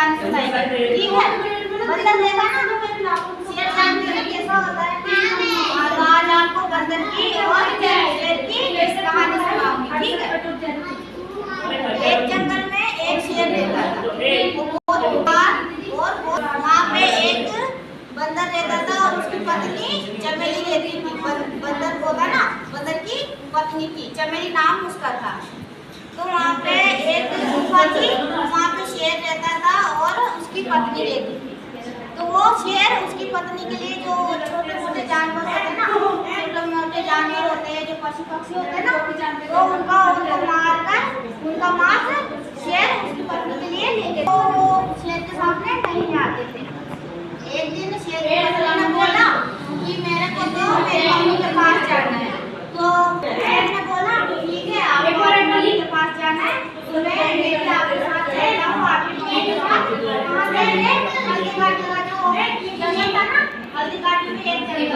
कहानी सुनाएगी, ठीक है। बंदर देखा ना, शेर जानते हैं कैसा होता है। तो आज आपको बंदर की और शेर की कहानी सुनाऊंगी, ठीक है। एक जंगल में एक शेर रहता था, वो बहुत बीमार, और वहाँ पे एक बंदर रहता था और उसकी पत्नी चमेली रहती थी। बंदर होगा ना, बंदर की पत्नी थी, चमेली नाम उसका था। तो वहाँ पे एक गुफा थी, वहाँ पे शेर रहता था और उसकी पत्नी रहती थी। तो वो शेर उसकी पत्नी के लिए जो छोटे मोटे जानवर होते हैं ना, छोटे मोटे जानवर होते हैं जो पशु पक्षी होते हैं ना, तो उनको मार कर उनका मांस शेर उसकी पत्नी के लिए लेके, तो वो शेर के सामने नहीं आते थे। एक दिन शेर की पत्नी ने बोला कि मेरे को तो मेरी मम्मी के पास जाना है। तो शेर ने बोला ठीक है, आपको मम्मी के पास जाना है, तो मैं आपके साथ चलता हूँ, आपकी मम्मी के साथ। वहाँ पे हल्दी घाटी का जो जंगल था ना, हल्दी घाटी में एक जंगल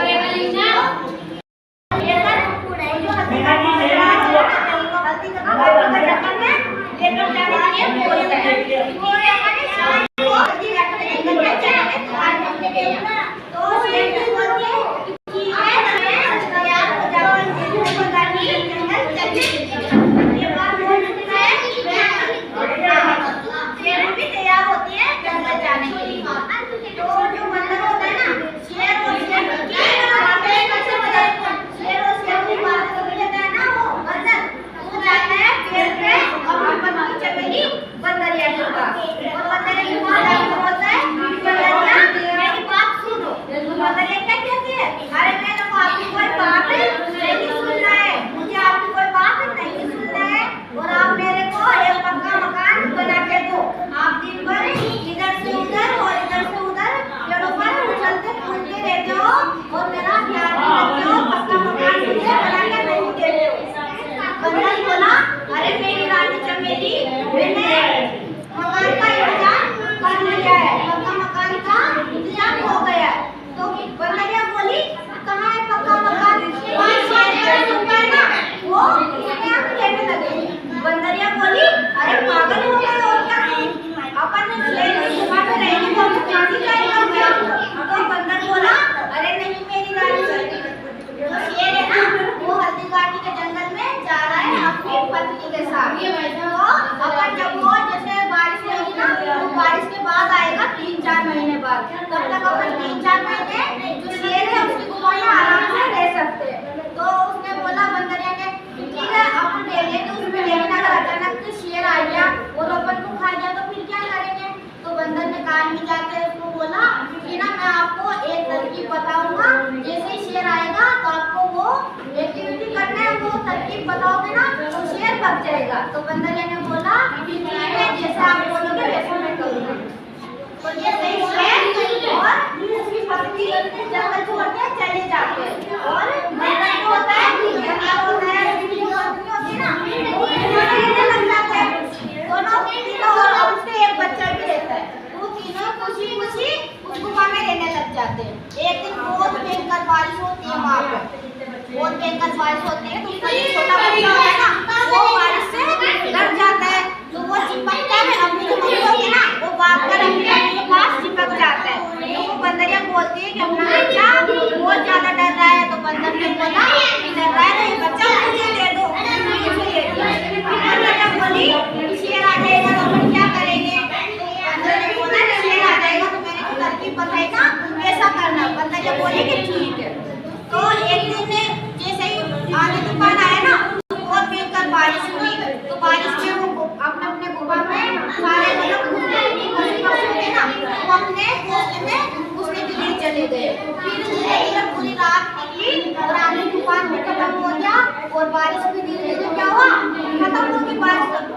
तब तक अपन 3-4 महीने जो शेर है उसकी गुफा में आराम से रह सकते हैं। तो उसने बोला बंदरिया ने ठीक है अपन ले लेंगे उसमें, लेकिन अगर अचानक शेर आ गया और अपन को खा गया तो फिर क्या करेंगे। तो बंदर ने कान में जाके उसको बोला कि ना मैं आपको एक तरकीब बताऊंगा, जैसे ही शेर आएगा तो आपको वो एक्टिविटी करना है, वो तरकीब बताओगे ना तो शेर भाग जाएगा। तो बंदरिया ने बोला ठीक है, जैसा आप बोलोगे वैसा मैं करूँगा। तो जैसे ही शेर और उसकी पत्नी जंगल छोड़ के चले जाते हैं, और बंदर को होता है जंगल होता है, उसकी जो पत्नी होती है ना वो रहने लग जाते हैं। दोनों तीनों और उसके एक बच्चा भी रहता है, वो तीनों खुशी खुशी उस गुफा में रहने लग जाते हैं। एक दिन बहुत भयंकर बारिश होती है वहाँ पे, बहुत भयंकर बारिश होती है। तो उसका जो छोटा बच्चा होता है ना वो बारिश से डर जाता है, तो वो चिपकता है अपनी जो मम्मी होती है ना, वो भागकर अपनी मम्मी के पास चिपक जाता है। तो वो बंदरिया बोलती है कि अपना बच्चा बहुत ज्यादा डर रहा है। तो बंदर ने बोला डर रहा है नहीं बच्चा, मुझे दे दो, बंदरिया बोली शेर आ जाएगा तो अपन क्या करेंगे। बंदर ने बोला शेर आ जाएगा तो मैंने जो तरकीब बताई ना ऐसा करना। बंदरिया बोले कि ठीक है। तो एक दिन जैसे ही आंधी तूफान आया ना, बहुत भयंकर बारिश हुई, तो बारिश में वो अपने अपने गुफा में सारे मतलब वो अपने घोंसले में घुसने के लिए चले गए। फिर पूरी रात निकली और आंधी तूफान भी खत्म हो गया और बारिश भी धीरे धीरे क्या हुआ खत्म हो गई बारिश।